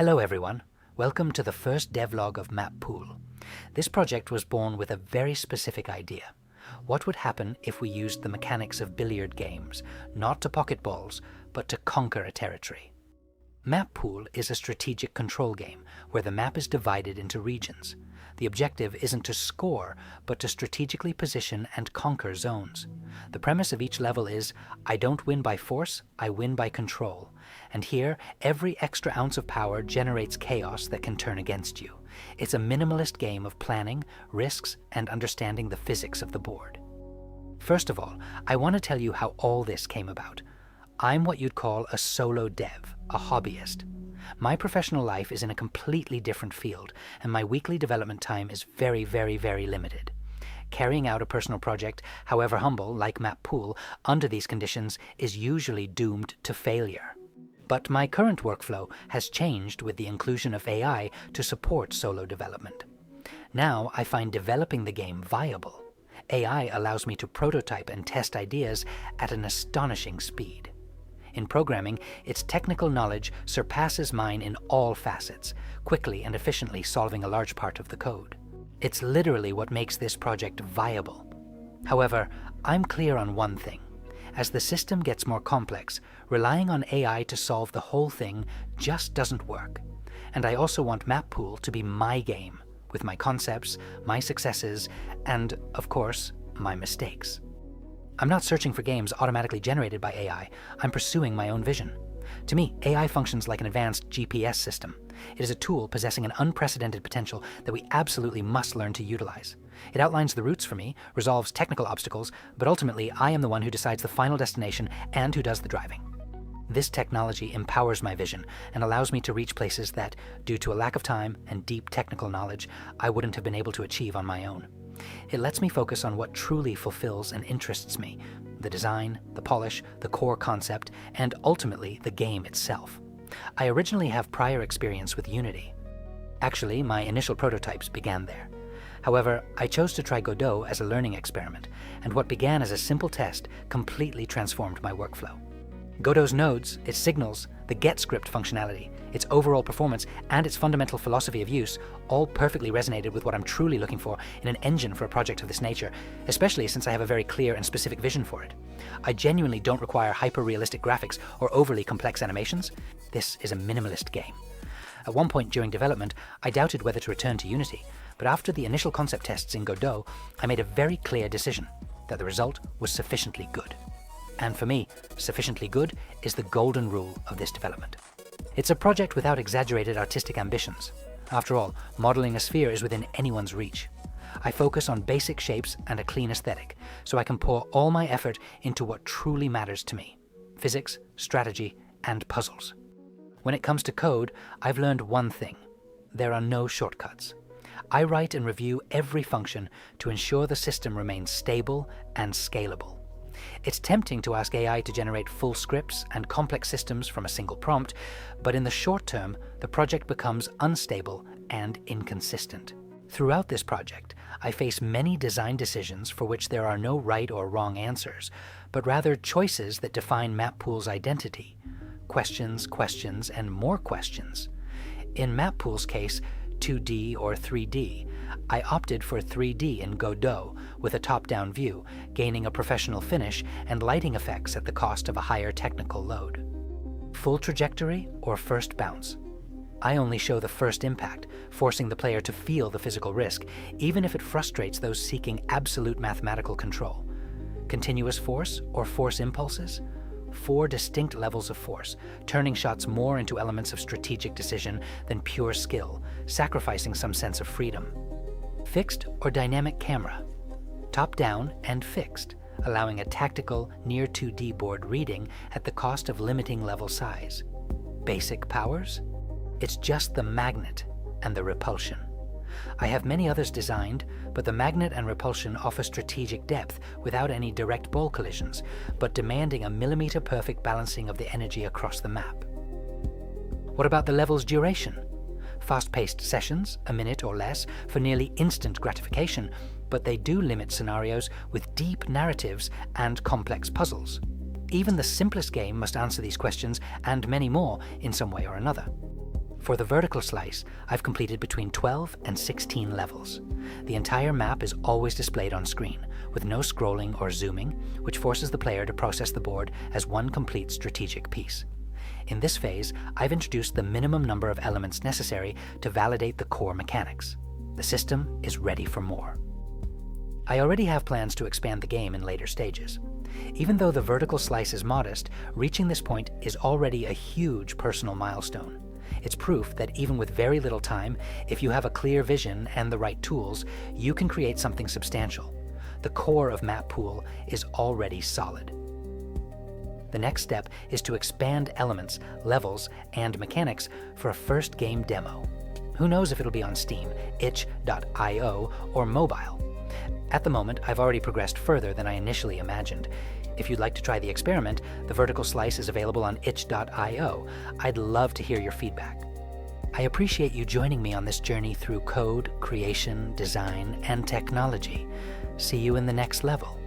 Hello everyone, welcome to the first devlog of MapPool. This project was born with a very specific idea. What would happen if we used the mechanics of billiard games, not to pocket balls, but to conquer a territory? MapPool is a strategic control game where the map is divided into regions. The objective isn't to score, but to strategically position and conquer zones. The premise of each level is, I don't win by force, I win by control. And here, every extra ounce of power generates chaos that can turn against you. It's a minimalist game of planning, risks, and understanding the physics of the board. First of all, I want to tell you how all this came about. I'm what you'd call a solo dev, a hobbyist. My professional life is in a completely different field, and my weekly development time is very limited. Carrying out a personal project, however humble, like MapPool, under these conditions is usually doomed to failure. But my current workflow has changed with the inclusion of AI to support solo development. Now I find developing the game viable. AI allows me to prototype and test ideas at an astonishing speed. In programming, its technical knowledge surpasses mine in all facets, quickly and efficiently solving a large part of the code. It's literally what makes this project viable. However, I'm clear on one thing. As the system gets more complex, relying on AI to solve the whole thing just doesn't work. And I also want MapPool to be my game, with my concepts, my successes, and, of course, my mistakes. I'm not searching for games automatically generated by AI, I'm pursuing my own vision. To me, AI functions like an advanced GPS system. It is a tool possessing an unprecedented potential that we absolutely must learn to utilize. It outlines the routes for me, resolves technical obstacles, but ultimately I am the one who decides the final destination and who does the driving. This technology empowers my vision and allows me to reach places that, due to a lack of time and deep technical knowledge, I wouldn't have been able to achieve on my own. It lets me focus on what truly fulfills and interests me, the design, the polish, the core concept, and ultimately the game itself. I originally have prior experience with Unity. Actually, my initial prototypes began there. However, I chose to try Godot as a learning experiment, and what began as a simple test completely transformed my workflow. Godot's nodes, its signals, the GDScript functionality, its overall performance, and its fundamental philosophy of use all perfectly resonated with what I'm truly looking for in an engine for a project of this nature, especially since I have a very clear and specific vision for it. I genuinely don't require hyper-realistic graphics or overly complex animations. This is a minimalist game. At one point during development, I doubted whether to return to Unity, but after the initial concept tests in Godot, I made a very clear decision that the result was sufficiently good. And for me, sufficiently good is the golden rule of this development. It's a project without exaggerated artistic ambitions. After all, modeling a sphere is within anyone's reach. I focus on basic shapes and a clean aesthetic, so I can pour all my effort into what truly matters to me: physics, strategy, and puzzles. When it comes to code, I've learned one thing: there are no shortcuts. I write and review every function to ensure the system remains stable and scalable. It's tempting to ask AI to generate full scripts and complex systems from a single prompt, but in the short term, the project becomes unstable and inconsistent. Throughout this project, I face many design decisions for which there are no right or wrong answers, but rather choices that define MapPool's identity. Questions, questions, and more questions. In MapPool's case, 2D or 3D, I opted for 3D in Godot with a top-down view, gaining a professional finish and lighting effects at the cost of a higher technical load. Full trajectory or first bounce? I only show the first impact, forcing the player to feel the physical risk, even if it frustrates those seeking absolute mathematical control. Continuous force or force impulses? 4 distinct levels of force, turning shots more into elements of strategic decision than pure skill, sacrificing some sense of freedom. Fixed or dynamic camera? Top-down and fixed, allowing a tactical, near 2D board reading at the cost of limiting level size. Basic powers? It's just the magnet and the repulsion. I have many others designed, but the magnet and repulsion offer strategic depth without any direct ball collisions, but demanding a millimeter-perfect balancing of the energy across the map. What about the level's duration? Fast-paced sessions, a minute or less, for nearly instant gratification, but they do limit scenarios with deep narratives and complex puzzles. Even the simplest game must answer these questions and many more in some way or another. For the vertical slice, I've completed between 12 and 16 levels. The entire map is always displayed on screen, with no scrolling or zooming, which forces the player to process the board as one complete strategic piece. In this phase, I've introduced the minimum number of elements necessary to validate the core mechanics. The system is ready for more. I already have plans to expand the game in later stages. Even though the vertical slice is modest, reaching this point is already a huge personal milestone. It's proof that even with very little time, if you have a clear vision and the right tools, you can create something substantial. The core of MapPool is already solid. The next step is to expand elements, levels, and mechanics for a first game demo. Who knows if it'll be on Steam, itch.io, or mobile. At the moment, I've already progressed further than I initially imagined. If you'd like to try the experiment, the vertical slice is available on itch.io. I'd love to hear your feedback. I appreciate you joining me on this journey through code, creation, design, and technology. See you in the next level.